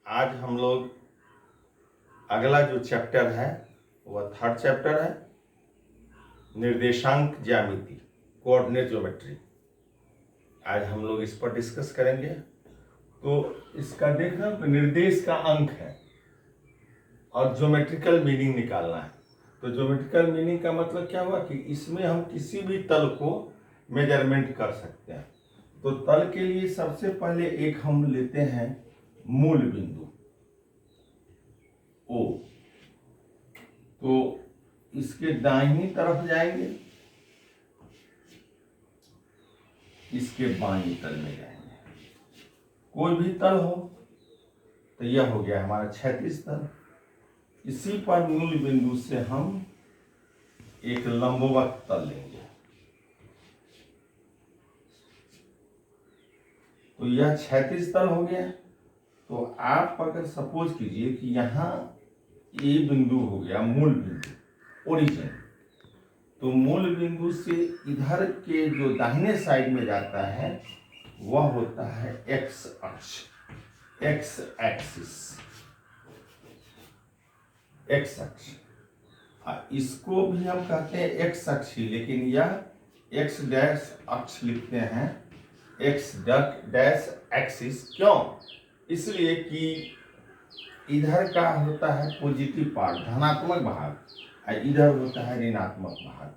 आज हम लोग अगला जो चैप्टर है वह थर्ड चैप्टर है, निर्देशांक ज्यामिति, कोऑर्डिनेट ज्योमेट्री। आज हम लोग इस पर डिस्कस करेंगे। तो इसका देखना तो निर्देश का अंक है और ज्योमेट्रिकल मीनिंग निकालना है। तो ज्योमेट्रिकल मीनिंग का मतलब क्या हुआ कि इसमें हम किसी भी तल को मेजरमेंट कर सकते हैं। तो तल के लिए सबसे पहले एक हम लेते हैं मूल बिंदु O। तो इसके दाहिनी तरफ जाएंगे, इसके बाईं तल में जाएंगे। कोई भी तल हो तो यह हो गया हमारा क्षैतिज तल। इसी पर मूल बिंदु से हम एक लंबवत तल लेंगे। तो यह क्षैतिज तल हो गया। तो आप अगर सपोज कीजिए कि यहाँ ए बिंदु हो गया मूल बिंदु, ओरिजिन। तो मूल बिंदु से इधर के जो दाहिने साइड में जाता है वह होता है एक्स अक्ष, एक्स एक्सिस, एक्स अक्ष। इसको भी हम कहते हैं एक्स अक्ष ही, लेकिन यह एक्स डैश अक्ष लिखते हैं, एक्स डैश एक्सिस। क्यों? इसलिए कि इधर का होता है पॉजिटिव पार्ट, धनात्मक भाग, और इधर होता है ऋणात्मक भाग।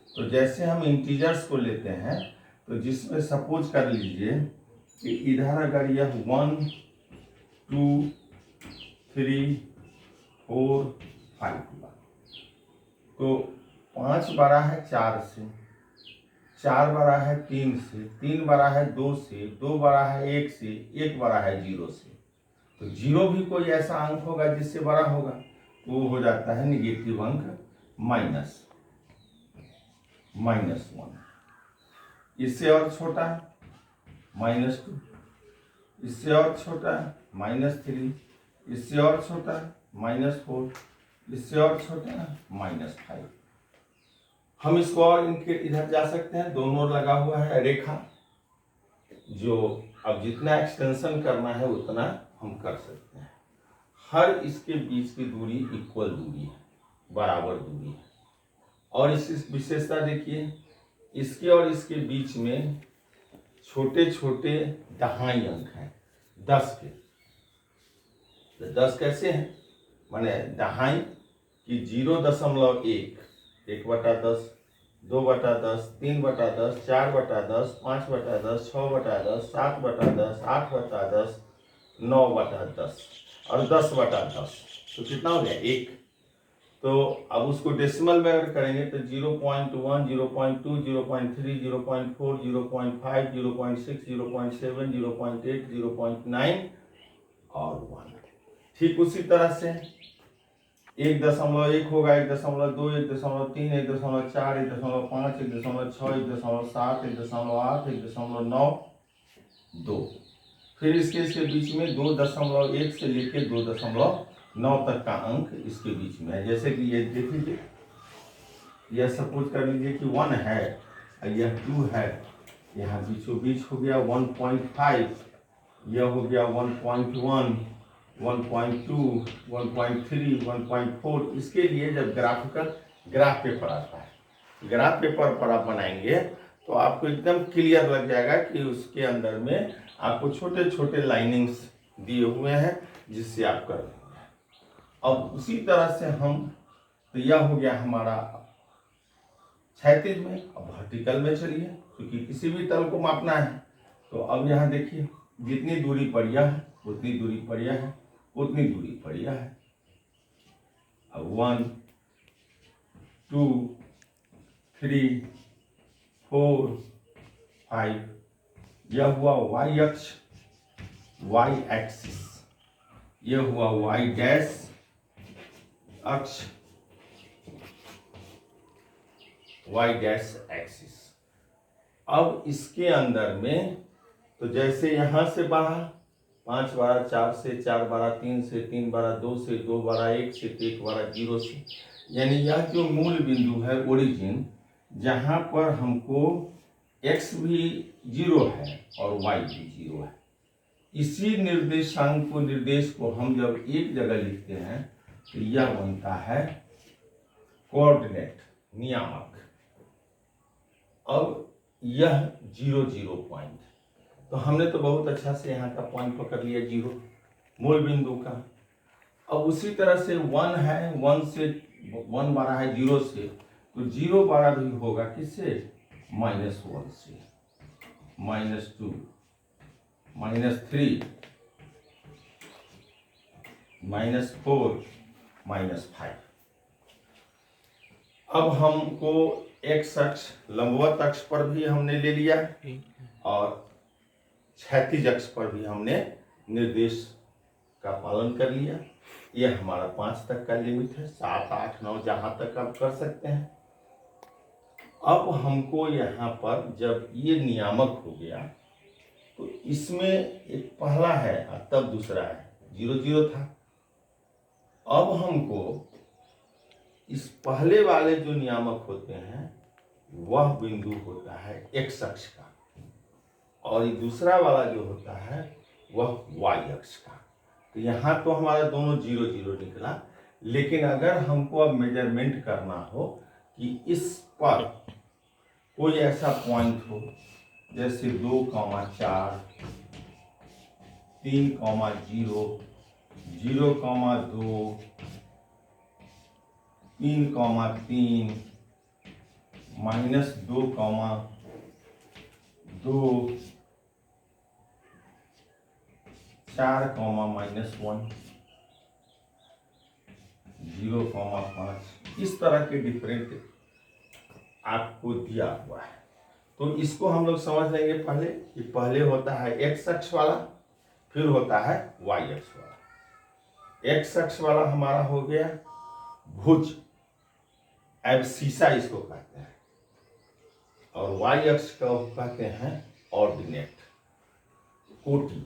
तो जैसे हम इंटीजर्स को लेते हैं तो जिसमें सपोज कर लीजिए कि इधर अगर यह 1 2 3 4 5 हुआ, तो 5 बड़ा है 4 से, 4 बड़ा है 3 से, 3 बड़ा है 2 से, 2 बड़ा है 1 से, 1 बड़ा है 0 से। तो 0 भी कोई ऐसा अंक होगा जिससे बड़ा होगा तो वो हो जाता है निगेटिव अंक, माइनस 1। इससे और छोटा -2, इससे और छोटा -3, इससे और छोटा -4, इससे और छोटा -5। हम इसको और इनके इधर जा सकते हैं। दोनों ओर लगा हुआ है रेखा, जो अब जितना एक्सटेंशन करना है उतना हम कर सकते हैं। हर इसके बीच की दूरी इक्वल दूरी है, बराबर दूरी है। और इस विशेषता देखिए, इसके और इसके बीच में छोटे छोटे दहाई अंक हैं 10 के। तो 10 कैसे हैं? माने दहाई कि 0.1, 1/10, 2/10, 3/10, 4/10, 5/10, 6/10, 7/10, 8/10, 9/10 और 10/10। तो कितना हो गया? 1। तो अब उसको डेसिमल में अगर करेंगे तो 0.1, 0.2, 0.3, 0.4, 0.5, 0.6, 0.7, 0.8, 0.9 और 1। ठीक उसी तरह से 1.1 होगा, 1.2, 1.3, 1.4, 1.5, 1.6, 1.7, 1.8, 1.9, 2। फिर इसके बीच में 2.1 से लेके 2.9 तक का अंक इसके बीच में है। जैसे कि ये देख लीजिए, यह सपोज कर लीजिए कि 1 है और यह 2 है, यहाँ बीचों बीच हो गया 1.5, यह हो गया 1.1, 1.2, 1.3, 1.4। इसके लिए जब ग्राफ पेपर आता है, ग्राफ पेपर पर आप बनाएंगे तो आपको एकदम क्लियर लग जाएगा कि उसके अंदर में आपको छोटे छोटे लाइनिंग्स दिए हुए हैं जिससे आप कर लेंगे। अब उसी तरह से हम, तो यह हो गया हमारा क्षैतिज में। अब वर्टिकल में चलिए, क्योंकि किसी भी तल को मापना है। तो अब यहाँ देखिए, जितनी दूरी पर यह है उतनी दूरी पर यह है, उतनी दूरी पर यह है। अब 1 2 3 4 5, यह हुआ y अक्ष, y एक्सिस, यह हुआ y डैश अक्ष, y डैश एक्सिस। अब इसके अंदर में तो जैसे यहाँ से बढ़ा 5/4 से, 4/3 से, 3/2 से, 2/1 से, 1/0 से, यानी यह जो मूल बिंदु है ओरिजिन, जहाँ पर हमको x भी 0 है और y भी 0 है, इसी निर्देशांक को निर्देश को हम जब एक जगह लिखते हैं तो यह बनता है कोऑर्डिनेट नियामक। अब यह 0 0 पॉइंट, तो हमने तो बहुत अच्छा से यहाँ का पॉइंट पकड़ लिया 0 मूल बिंदु का। अब उसी तरह से 1 है, 1 से 1 बड़ा है 0 से, तो 0 बड़ा भी होगा किससे? -1 से, -2, -3, -4, -5। अब हमको x अक्ष लंबवत अक्ष पर भी हमने ले लिया और क्षैतिज अक्ष पर भी हमने निर्देश का पालन कर लिया। यह हमारा 5 तक का लिमिट है, 7 8 9 जहाँ तक आप कर सकते हैं। अब हमको यहाँ पर जब ये नियामक हो गया तो इसमें एक पहला है और तब दूसरा है, 0 0 था। अब हमको इस पहले वाले जो नियामक होते हैं वह बिंदु होता है x अक्ष का, और ये दूसरा वाला जो होता है वह y अक्ष का। तो यहाँ तो हमारा दोनों 0 0 निकला, लेकिन अगर हमको अब मेजरमेंट करना हो कि इस पर कोई ऐसा पॉइंट हो जैसे 2, 4, 3, 0, 0, 2, 3, 3, -2, 2, 4, -1, 0, 5, इस तरह के डिफरेंट आपको दिया हुआ है। तो इसको हम लोग समझ लेंगे पहले कि पहले होता है x अक्ष वाला, फिर होता है y अक्ष वाला। x अक्ष वाला हमारा हो गया भुज, एब्सिसा इसको कहते हैं, और y अक्ष को कहते हैं ऑर्डिनेट, कोटि।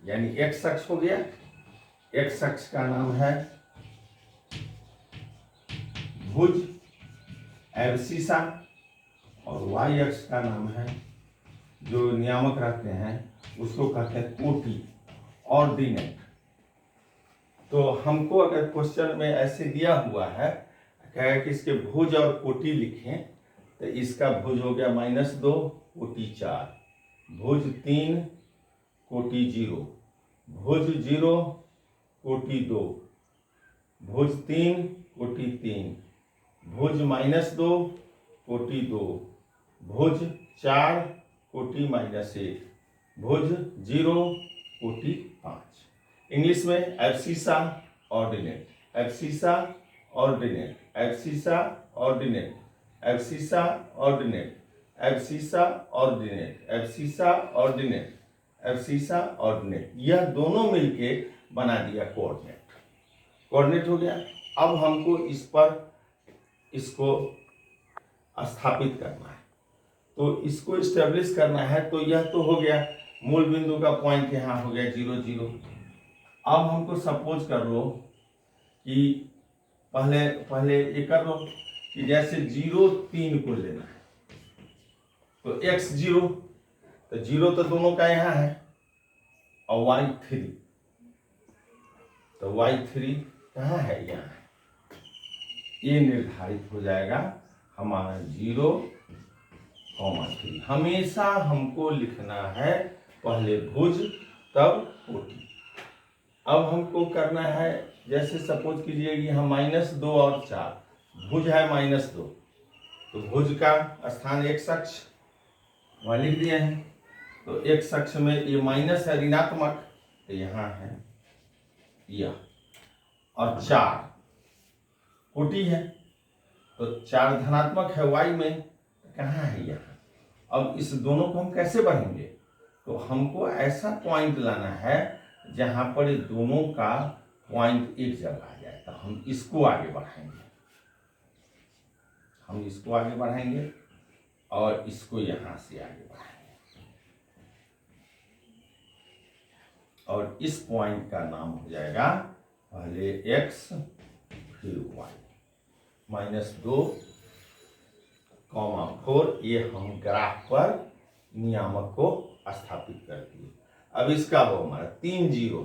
यानी x अक्ष हो गया, x अक्ष का नाम है भुज, एब्सिसा, और y अक्ष का नाम है जो नियामक रहते हैं उसको कहते हैं कोटि, ऑर्डिनेट। तो हमको अगर क्वेश्चन में ऐसे दिया हुआ है कहे कि इसके भुज और कोटि लिखें, तो इसका भुज हो गया -2, कोटि 4, भुज 3, कोटि 0, भुज 0, कोटि 2, भुज 3, कोटि 3, भुज -2, कोटि 2, भुज 4, कोटि -1, भुज 0, कोटि 5। इंग्लिश में abscissa ordinate, abscissa ordinate, abscissa ordinate, abscissa ordinate, abscissa ordinate, abscissa ordinate, abscissa ordinate, यह दोनों मिलके बना दिया कोऑर्डिनेट। कोऑर्डिनेट हो गया। अब हमको इस पर इसको स्थापित करना है, तो इसको इस्टेब्लिश करना है। तो यह तो हो गया मूल बिंदु का पॉइंट, यहाँ हो गया 0 0। अब हमको सपोज कर लो कि पहले ये कर लो कि जैसे 0 3 को लेना है, तो x 0, तो 0 तो दोनों का यहाँ है, और y 3, तो y 3 कहाँ है? यहाँ है। ये निर्धारित हो जाएगा हमारा 0, 3। हमेशा हमको लिखना है पहले भुज तब कोटि। अब हमको करना है, जैसे सपोज कीजिए कि हम -2 और 4, भुज है -2, तो भुज का स्थान x अक्ष वहाँ लिख दिए हैं। तो x अक्ष में ये माइनस है, ऋणात्मक, तो यहाँ है यह, और 4 कोटि है, तो 4 धनात्मक है y में, कहाँ है? यहाँ। अब इस दोनों को हम कैसे बढ़ेंगे? तो हमको ऐसा पॉइंट लाना है जहां पर दोनों का पॉइंट एक जगह आ जाए, तो हम इसको आगे बढ़ाएंगे, हम इसको आगे बढ़ाएंगे और इसको यहां से आगे बढ़ाएंगे, और इस पॉइंट का नाम हो जाएगा पहले x फिर y, -2, 4। ये हम ग्राफ पर नियामक को स्थापित कर दिए। अब इसका वो हमारा 3 जीरो,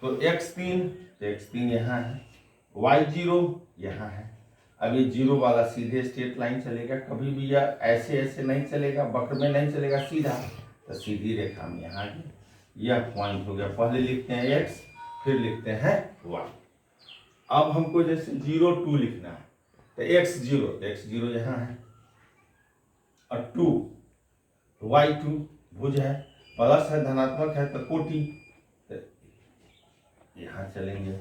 तो x3, तो x3 यहाँ है, y0 यहाँ है। अब ये जीरो वाला सीधे स्ट्रेट लाइन चलेगा, कभी भी यह ऐसे ऐसे नहीं चलेगा, वक्र में नहीं चलेगा, सीधा, तो सीधी रेखा में यहाँ यह पॉइंट हो गया। पहले लिखते हैं x, फिर लिखते हैं y। अब हमको जैसे 0 2 लिखना है, तो x0, तो x0 यहाँ है, और 2 y2 भुज है, प्लस है, धनात्मक है, तो कोटि, तो यहाँ चलेंगे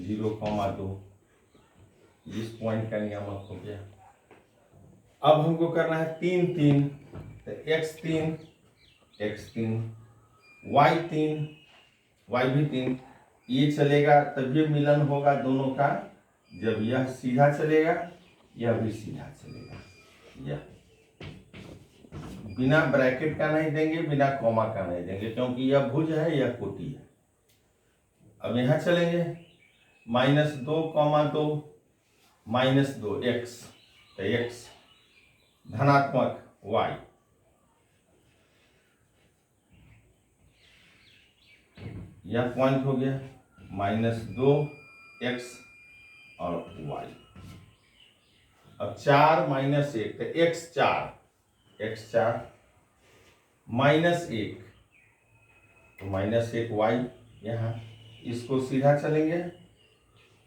0,2, इस पॉइंट का नियामक हो गया। अब हमको करना है 3 3, तो x3 y3 y भी 3, ये चलेगा तब ये मिलन होगा दोनों का, जब यह सीधा चलेगा, यह भी सीधा चलेगा। यह बिना ब्रैकेट का नहीं देंगे, बिना कॉमा का नहीं देंगे, क्योंकि यह भुज है, यह कोटि है। अब यहाँ चलेंगे -2,2 -2 x, तो x धनात्मक y, यह पॉइंट हो गया -2 x और y। अब 4 -1, तो x4 -1, तो -1 y यहाँ, इसको सीधा चलेंगे,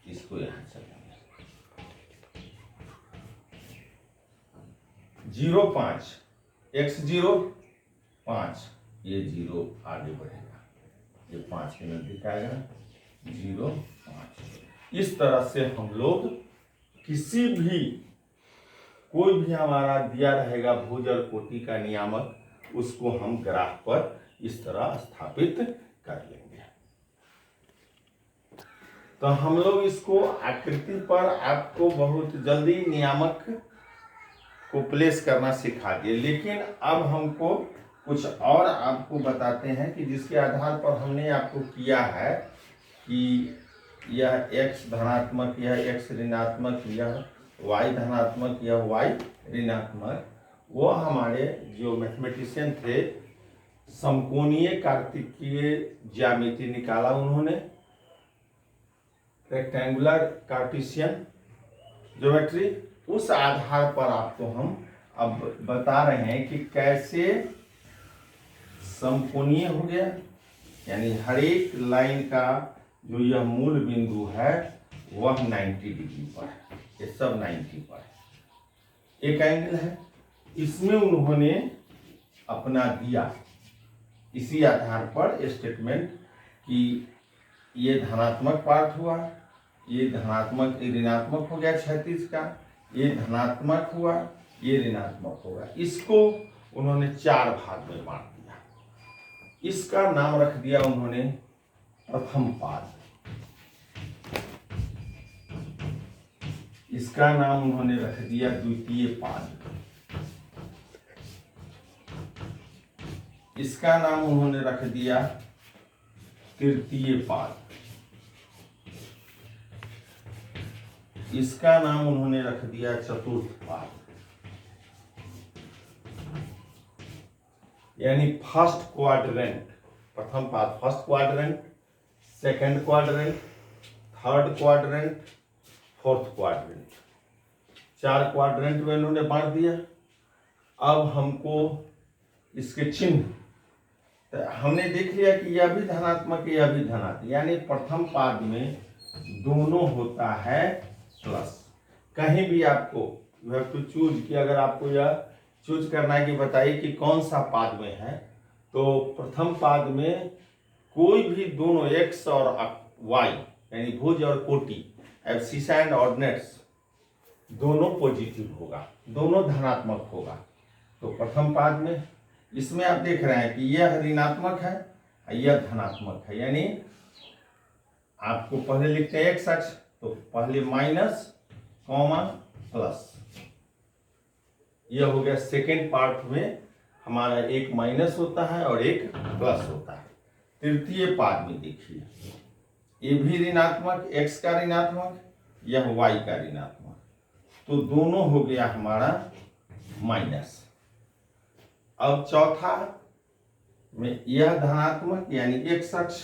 इसको यहाँ चलेंगे। 0 5, x0 5, ये 0 आगे बढ़ेगा, ये 5 के नजदीक आएगा, 0 5। इस तरह से हम लोग किसी भी, कोई भी हमारा दिया रहेगा भुज और कोटि का नियामक, उसको हम ग्राफ पर इस तरह स्थापित कर लेंगे। तो हम लोग इसको आकृति पर आपको बहुत जल्दी नियामक को प्लेस करना सिखा दिए, लेकिन अब हमको कुछ और आपको बताते हैं कि जिसके आधार पर हमने आपको किया है कि यह x धनात्मक, यह x ऋणात्मक, यह y धनात्मक, यह y ऋणात्मक। वो हमारे जो मैथमेटिशियन थे, समकोणीय कार्तिकीय ज्यामिति निकाला उन्होंने, रेक्टेंगुलर कार्टेशियन ज्योमेट्री, उस आधार पर आपको हम अब बता रहे हैं कि कैसे समकोणीय हो गया, यानी हर एक लाइन का जो यह मूल बिंदु है वह 90 डिग्री पर है, ये सब 90 पर है। एक एंगल है, इसमें उन्होंने अपना दिया, इसी आधार पर स्टेटमेंट कि ये धनात्मक पार्ट हुआ, ये धनात्मक ऋणात्मक हो गया 36 का, ये धनात्मक हुआ, ये ऋणात्मक होगा। इसको उन्होंने 4 भाग में बांट दिया। इसका नाम रख दिया उन्होंने प्रथम पाद, इसका नाम उन्होंने रख दिया द्वितीय पाद, इसका नाम उन्होंने रख दिया तृतीय पाद, इसका नाम उन्होंने रख दिया चतुर्थ पाद। यानी फर्स्ट क्वाड्रेंट, प्रथम पाद first quadrant, second quadrant, third quadrant, fourth quadrant, 4 quadrant में उन्होंने बांट दिया। अब हमको इसके चिन्ह, तो हमने देख लिया कि यह भी धनात्मक, यह भी धनात्मक, यानी प्रथम पाद में दोनों होता है प्लस। कहीं भी आपको यू हैव टू चूज कि अगर आपको यह चूज करना है कि बताइए कि कौन सा पाद में है, तो प्रथम पाद में कोई भी दोनों x और y यानी भुज और कोटि, एब्सिसा एंड ऑर्डिनेट्स, दोनों पॉजिटिव होगा, दोनों धनात्मक होगा। तो प्रथम पाद में इसमें आप देख रहे हैं कि यह ऋणात्मक है, यह धनात्मक है, यानी आपको पहले लिखते हैं x अक्ष, तो पहले माइनस कॉमा प्लस, यह हो गया। सेकेंड पार्ट में हमारा एक माइनस होता है और एक प्लस होता है। तृतीय पाद में देखिए, ये भी ऋणात्मक, x का ऋणात्मक, यह y का ऋणात्मक, तो दोनों हो गया हमारा माइनस। अब चौथा में यह धनात्मक यानी x अक्ष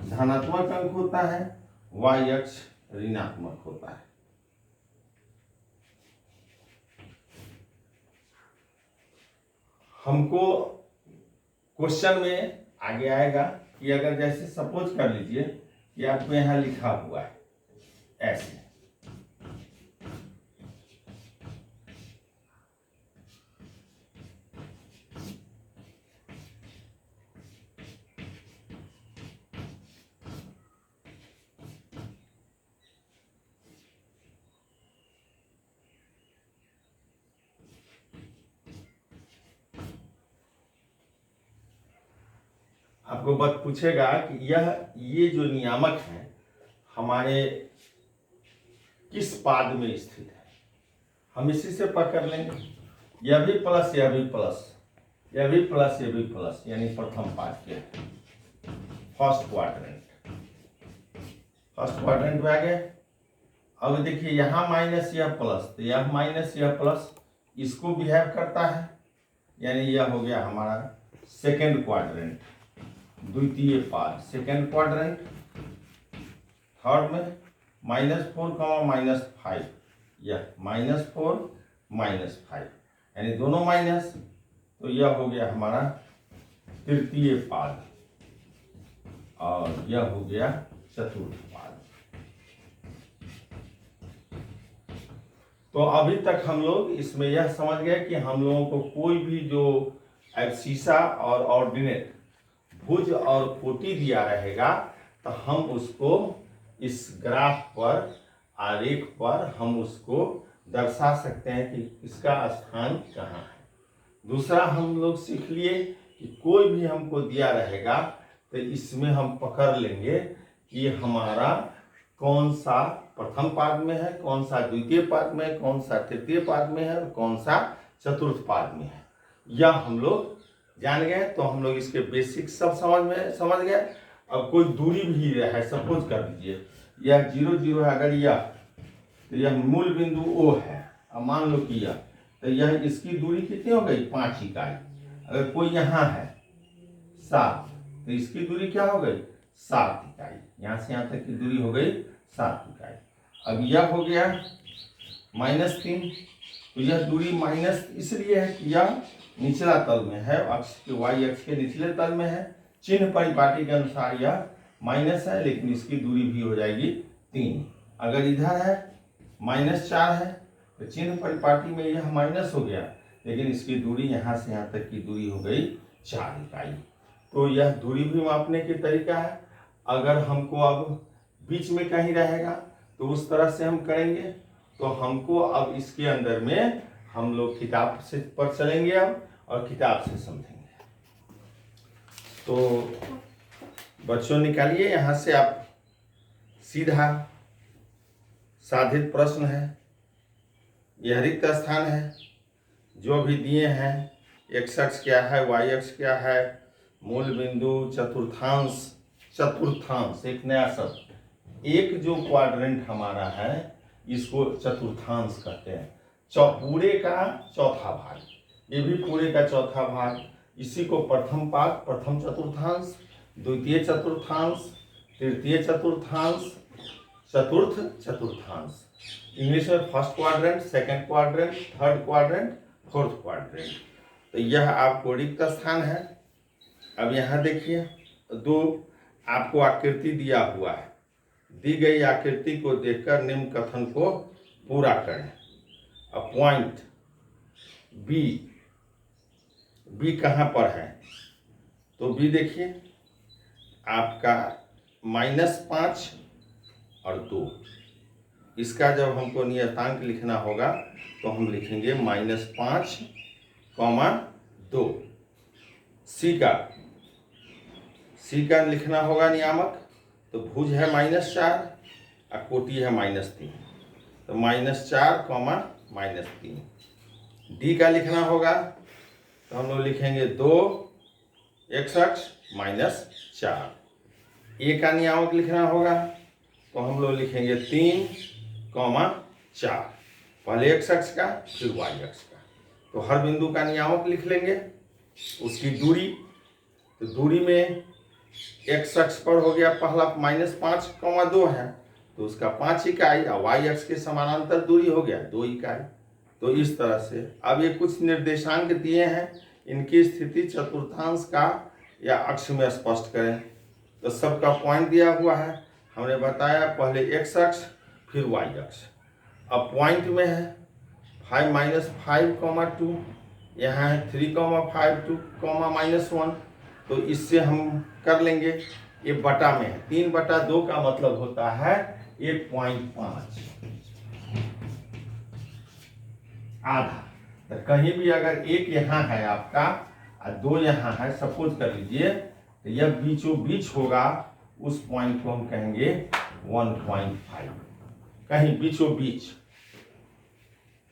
धनात्मक अंक होता है, y अक्ष ऋणात्मक होता है। हमको क्वेश्चन में आगे आएगा कि अगर जैसे सपोज कर लीजिए कि आपको यहां लिखा हुआ है ऐसे, आपको बस पूछेगा कि ये जो नियामक है हमारे किस पाद में स्थित है, हम इसी से पकड़ लेंगे। यह भी प्लस, यह भी प्लस, यह भी प्लस, यह भी प्लस, यानी प्रथम पाद के फर्स्ट क्वाड्रेंट, फर्स्ट क्वाड्रेंट में आ गए। अब देखिए यहाँ माइनस यह प्लस, तो यह माइनस यह प्लस इसको बिहेव करता है, यानी यह हो गया हमारा सेकेंड क्वाड्रेंट, द्वितीय पाद, सेकेंड क्वाड्रेंट। थर्ड में -4, -5, यह -4, -5 यानी दोनों माइनस, तो यह हो गया हमारा तृतीय पाद और यह हो गया चतुर्थ पाद। तो अभी तक हम लोग इसमें यह समझ गए कि हम लोगों को कोई भी जो एब्सिसा और ऑर्डिनेट भुज और कोटि दिया रहेगा तो हम उसको इस ग्राफ पर, आरेख पर हम उसको दर्शा सकते हैं कि इसका स्थान कहाँ है। दूसरा हम लोग सीख लिए कि कोई भी हमको दिया रहेगा तो इसमें हम पकड़ लेंगे कि हमारा कौन सा प्रथम पाद में है, कौन सा द्वितीय पाद में है, कौन सा तृतीय पाद में है और कौन सा चतुर्थ पाद में है, यह हम लोग जान गए। तो हम लोग इसके बेसिक सब समझ गए। अब कोई दूरी भी है, सपोज कर दीजिए यह 0, 0 है, अगर यह तो यह मूल बिंदु O है, अब मान लो कि यह, तो यह इसकी दूरी कितनी हो गई 5 इकाई। अगर कोई यहाँ है 7, तो इसकी दूरी क्या हो गई 7 इकाई, यहाँ से यहाँ तक की दूरी हो गई 7 इकाई। अब यह हो गया -3, तो यह दूरी माइनस इसलिए है कि यह निचला तल में है, अक्ष के y अक्ष के निचले तल में है। चिन्ह परिपाटी के अनुसार यह माइनस है, लेकिन इसकी दूरी भी हो जाएगी 3। अगर इधर है -4 है तो चिन्ह परिपाटी में यह माइनस हो गया, लेकिन इसकी दूरी यहाँ से यहाँ तक की दूरी हो गई 4 इकाई। तो यह दूरी भी मापने के तरीका है। अगर हमको अब बीच में कहीं रहेगा तो उस तरह से हम करेंगे। तो हमको अब इसके अंदर में हम लोग किताब से पर चलेंगे अब और किताब से समझेंगे। तो बच्चों निकालिए यहाँ से आप सीधा साधित प्रश्न है, यह रिक्त स्थान है, जो भी दिए हैं x अक्ष क्या है, y अक्ष क्या है, मूल बिंदु, चतुर्थांश, चतुर्थांश एक नया शब्द, एक जो क्वाड्रेंट हमारा है इसको चतुर्थांश कहते हैं। पूरे का चौथा भाग, ये भी पूरे का चौथा भाग, इसी को प्रथम पाद, प्रथम चतुर्थांश, द्वितीय चतुर्थांश, तृतीय चतुर्थांश, चतुर्थ चतुर्थांश। इंग्लिश में first quadrant, second quadrant, third quadrant, fourth quadrant. तो यह आपको रिक्त स्थान है। अब यहाँ देखिए दो आपको आकृति दिया हुआ है, दी गई आकृति को देखकर निम्न कथन को पूरा करें। अब पॉइंट बी कहाँ पर है, तो बी देखिए आपका -5 और 2। इसका जब हमको नियतांक लिखना होगा तो हम लिखेंगे -5, 2। सी का लिखना होगा नियामक, तो भुज है -4 और कोटि है -3, तो -4, -3। डी का लिखना होगा तो हम लोग लिखेंगे 2, x अक्ष -4। ए का नियामक लिखना होगा तो हम लोग लिखेंगे 3, 4, पहले x अक्ष का फिर y अक्ष का। तो हर बिंदु का नियामक लिख लेंगे, उसकी दूरी तो दूरी में x अक्ष पर हो गया पहला -5,2 है, तो उसका 5 इकाई, और y अक्ष के समानांतर दूरी हो गया 2 इकाई। तो इस तरह से अब ये कुछ निर्देशांक दिए हैं, इनकी स्थिति चतुर्थांश का या अक्ष में स्पष्ट करें। तो सबका पॉइंट दिया हुआ है, हमने बताया पहले x अक्ष फिर y अक्ष। अब पॉइंट में है 5 - 5, 2, यहाँ है 3, 5, 2, -1। तो इससे हम कर लेंगे, ये बटा में है, 3/2 का मतलब होता है 1.5 आधा। तो कहीं भी अगर 1 यहाँ है आपका और 2 यहाँ है, सपोज कर लीजिए, तो यह बीचों बीच होगा, उस पॉइंट को हम कहेंगे 1.5, कहीं बीचों बीच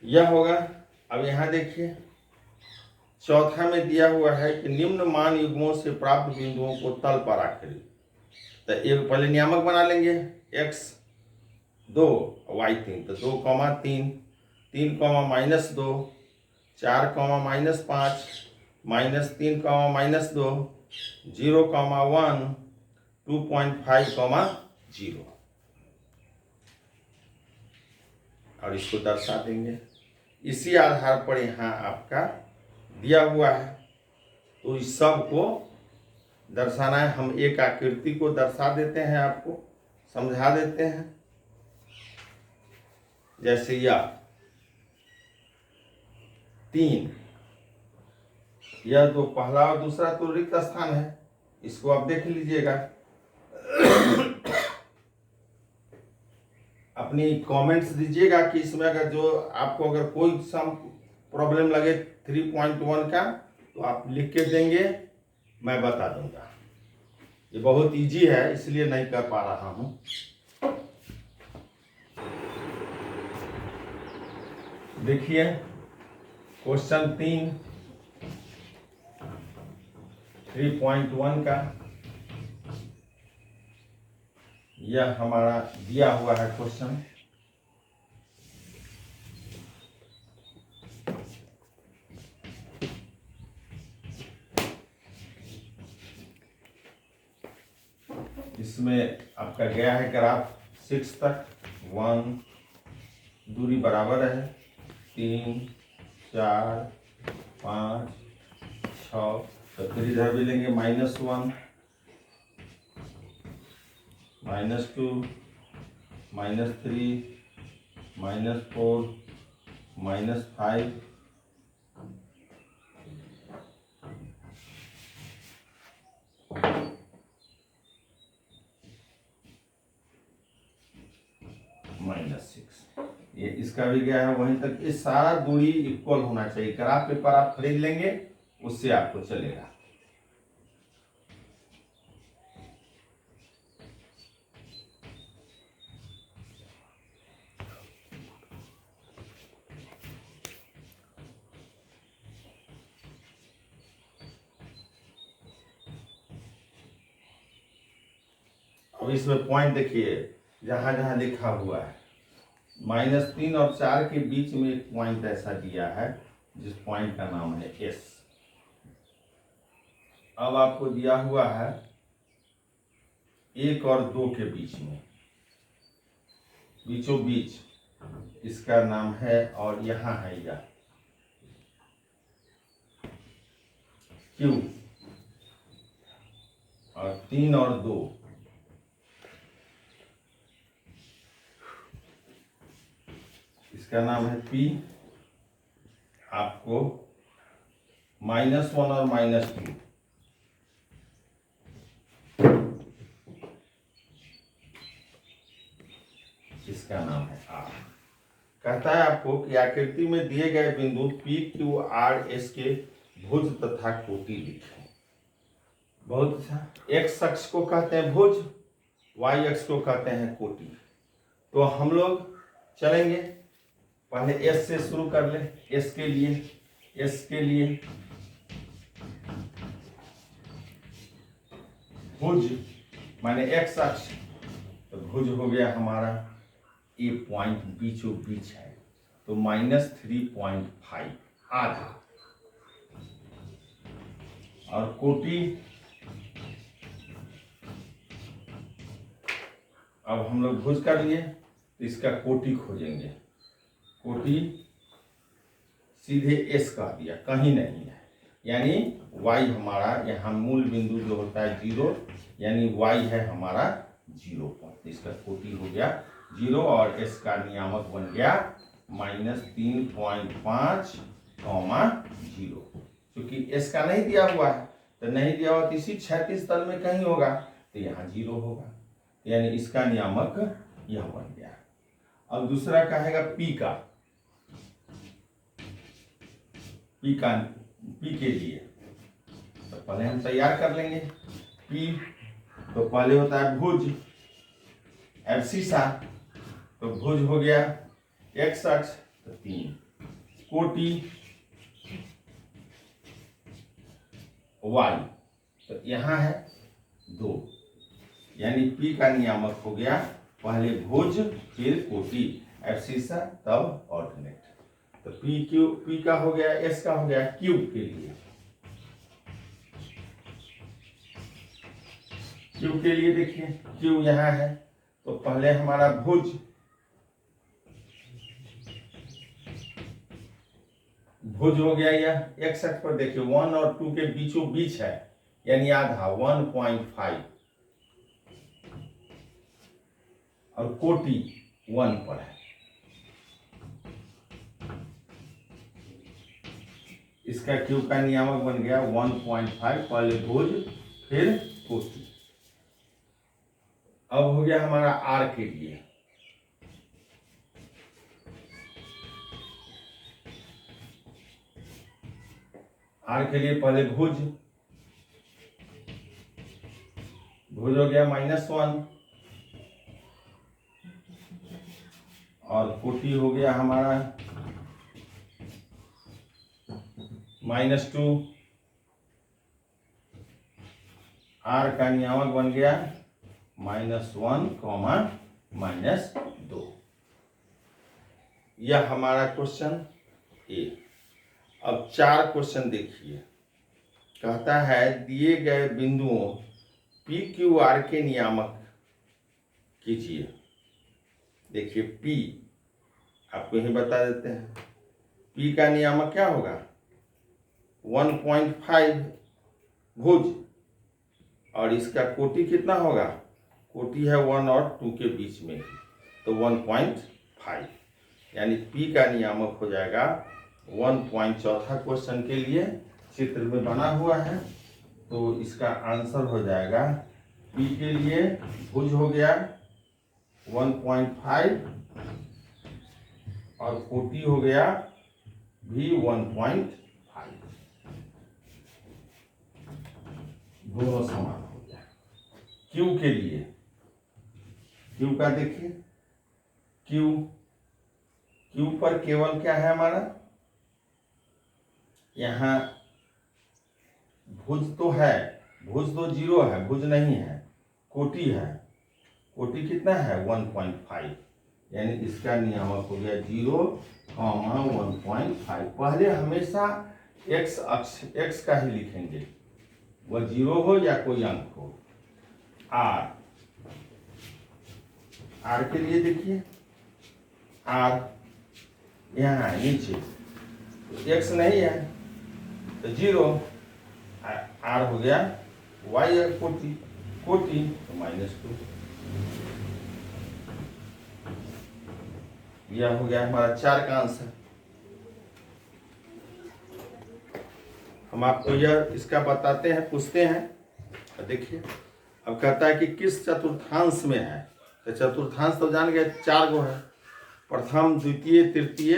यह होगा। अब यहाँ देखिए चौथा में दिया हुआ है कि निम्न मान युग्मों से प्राप्त बिंदुओं को तल पर आखिरी। तो एक पहले नियामक बना लेंगे, x 2 y 3, तो 2, 3, 3, -2, 4, -5, -3, -2, 0, 1, 2.5, 0, और इसको दर्शा देंगे। इसी आधार पर यहाँ आपका दिया हुआ है, तो इस सब को दर्शाना है। हम एक आकृति को दर्शा देते हैं, आपको समझा देते हैं। जैसे यह 3, यह तो पहला और दूसरा तो रिक्त स्थान है, इसको आप देख लीजिएगा। अपनी कमेंट्स दीजिएगा कि इसमें अगर जो आपको अगर कोई सम प्रॉब्लम लगे 3.1 का, तो आप लिख के देंगे, मैं बता दूंगा। ये बहुत इजी है, इसलिए नहीं कर पा रहा हूं। देखिए क्वेश्चन 3.1 का यह हमारा दिया हुआ है क्वेश्चन। इसमें आपका गया है ग्राफ 6 तक, 1 दूरी बराबर है 3, 4, 5, 6, तो फिर इधर भी लेंगे -1, -2, -4, -4, -5, -6। ये इसका भी गया है वहीं तक। ये सारा दूरी इक्वल होना चाहिए। ग्राफ पेपर आप खरीद लेंगे, उससे आपको चलेगा। अब इसमें पॉइंट देखिए, जहां जहां लिखा हुआ है -3 और 4 के बीच में एक पॉइंट ऐसा दिया है, जिस पॉइंट का नाम है S। अब आपको दिया हुआ है 1 और 2 के बीच में, बीचों बीच इसका नाम है, और यहां है यह Q, और 3 और 2 इसका नाम है P। आपको -1 और -2 इसका नाम है R। कहता है आपको कि आकृति में दिए गए बिंदु P, Q, R, S के भुज तथा कोटि लिखें। बहुत अच्छा। x अक्ष को कहते हैं भुज, y अक्ष को कहते हैं कोटि। तो हम लोग चलेंगे, पहले S से शुरू कर ले। S के लिए भुज माने x अक्ष, तो भुज हो गया हमारा, ये पॉइंट बीचों बीच है, तो -3.5 आधा। और कोटि अब हम लोग भुज कर लिए तो इसका कोटि खोजेंगे। कोटि सीधे एस का दिया, कहीं नहीं है, यानी y हमारा यहाँ मूल बिंदु जो होता है 0, यानी y है हमारा 0 पॉइंट। इसका कोटि हो गया 0 और s का नियामक बन गया -3.5, 0। क्योंकि s का नहीं दिया हुआ है, तो नहीं दिया हुआ तो इसी क्षैतिज तल में कहीं होगा, तो यहाँ 0 होगा, यानी इसका नियामक यह बन गया। अब दूसरा कहेगा p के लिए, तो पहले हम तैयार कर लेंगे p। तो पहले होता है भुज एब्सिसा, तो भुज हो गया x अक्ष, तो 3, कोटि y, तो यहाँ है 2, यानी p का नियामक हो गया पहले भुज फिर कोटि, एब्सिसा तब ऑर्डिनेट। तो p का हो गया, s का हो गया। q के लिए, q के लिए देखिए q यहाँ है, तो पहले हमारा भुज हो गया, यह x अक्ष पर देखिए 1 और 2 के बीचों बीच है, यानी आधा 1.5, और कोटि 1 पर है। इसका q का नियामक बन गया 1.5, पहले भुज फिर कोटि। अब हो गया हमारा r के लिए, r के लिए पहले भुज हो गया -1, और कोटि हो गया हमारा -2, r का नियामक बन गया -1, -2। यह हमारा क्वेश्चन ए। अब 4 क्वेश्चन देखिए, कहता है दिए गए बिंदुओं पी क्यू आर के नियामक कीजिए। देखिए P आपको यही बता देते हैं, P का नियामक क्या होगा 1.5 भुज, और इसका कोटि कितना होगा, कोटि है 1 और 2 के बीच में, तो 1.5, यानी P का नियामक हो जाएगा 1. चौथा क्वेश्चन के लिए चित्र में बना हुआ है, तो इसका आंसर हो जाएगा P के लिए भुज हो गया 1.5 और कोटि हो गया भी 1.5, दोनों समान हो गया। Q के लिए, Q का देखिए, Q पर केवल क्या है हमारा, यहाँ भुज तो है, भुज तो 0 है, भुज नहीं है, कोटि है, कोटि कितना है 1.5, यानी इसका नियामक हो गया 0, 1.5। पहले हमेशा x अक्ष x का ही लिखेंगे, वह 0 हो या कोई अंक हो। r के लिए देखिए, r यहाँ नीचे तो x नहीं है तो 0, r हो गया y है कोटि तो -2। यह हो गया हमारा 4 का आंसर। हम आपको यह इसका बताते हैं, पूछते हैं। देखिए अब कहता है कि किस चतुर्थांश में है, तो चतुर्थांश तो जान गए 4 गो है, प्रथम द्वितीय तृतीय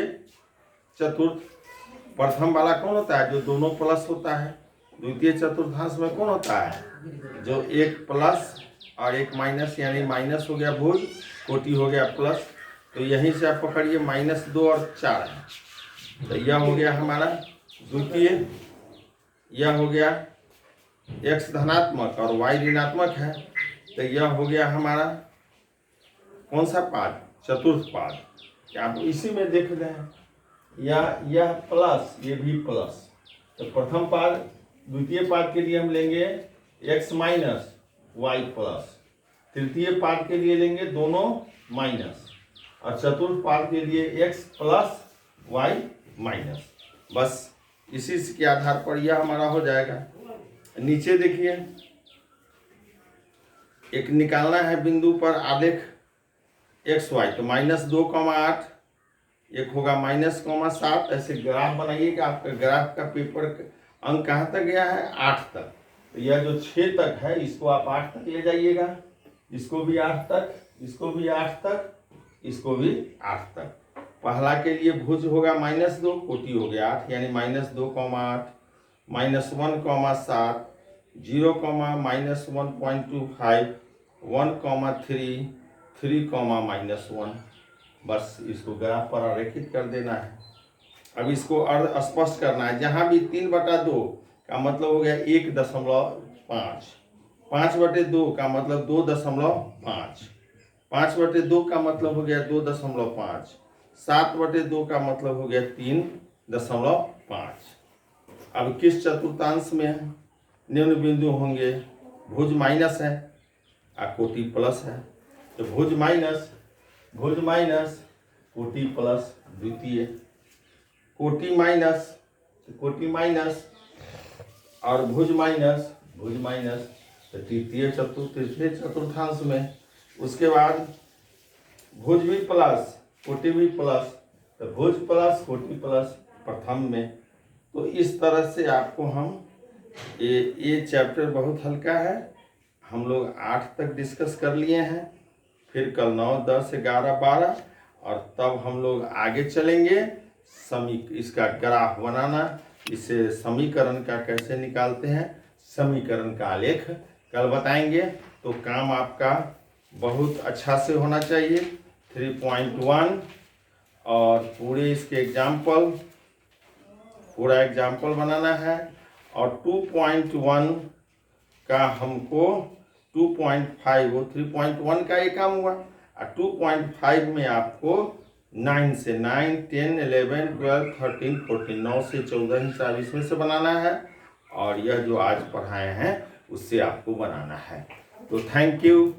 चतुर्थ। प्रथम वाला कौन होता है, जो दोनों प्लस होता है। द्वितीय चतुर्थांश में कौन होता है, जो 1 प्लस और 1 माइनस, यानी माइनस हो गया भुज, कोटि हो गया प्लस, तो यहीं से आप पकड़िए -2 और 4 है, तो यह हो गया हमारा द्वितीय। यह हो गया x धनात्मक और y ऋणात्मक है, तो यह हो गया हमारा कौन सा पाद, चतुर्थ पाद। क्या आप इसी में देख रहे हैं, यह प्लस, ये भी प्लस, तो प्रथम पाद, द्वितीय पाद के लिए हम लेंगे x माइनस y प्लस, तृतीय पाद के लिए लेंगे दोनों माइनस, और चतुर्थ पाद के लिए x प्लस वाई माइनस। बस इसी के आधार पर यह हमारा हो जाएगा। नीचे देखिए, एक निकालना है बिंदु पर आलेख एक्स वाई, तो -2,8, एक होगा -7। ऐसे ग्राफ बनाइएगा। आपका ग्राफ का पेपर अंक कहाँ तक गया है? 8 तक। तो यह जो 6 तक है इसको आप 8 तक ले जाइएगा, इसको भी 8 तक, इसको भी 8 तक, इसको भी 8 तक। पहला के लिए भुज होगा -2, कोटि हो गया 8, यानी -2,8, -1,7, 0, -1.25, 1,3, 3, -1। बस इसको ग्राफ पर आरेखित कर देना है। अब इसको अर्ध स्पष्ट करना है। जहाँ भी 3/2 का मतलब हो गया 1.5, 5/2 का मतलब 2.5, 5/2 का मतलब हो गया 2.5, 7/2 का मतलब हो गया 3.5। अब किस चतुर्थांश में निम्न बिंदु होंगे? भुज माइनस है और कोटि प्लस है, तो भुज माइनस कोटि प्लस द्वितीय, कोटि माइनस और भुज माइनस तो तृतीय चतुर्थांश में। उसके बाद भुज भी प्लस कोटि भी प्लस, तो भुज प्लस कोटि प्लस प्रथम में। तो इस तरह से आपको हम ये चैप्टर बहुत हल्का है, हम लोग 8 तक डिस्कस कर लिए हैं। फिर कल 9, 10, 11, 12 और तब हम लोग आगे चलेंगे। इसका ग्राफ बनाना, इसे समीकरण का कैसे निकालते हैं, समीकरण का आलेख कल बताएंगे। तो काम आपका बहुत अच्छा से होना चाहिए। 3.1 और पूरे इसके पूरा एग्जाम्पल बनाना है। और 2.1 का हमको 2.5, वो 3.1 का एक काम हुआ, और 2.5 में आपको 9 से 9, 10, 11, 12, 13, 14, 9 से 14 हिसाब इसमें से बनाना है। और यह जो आज पढ़ाए हैं उससे आपको बनाना है। तो थैंक यू।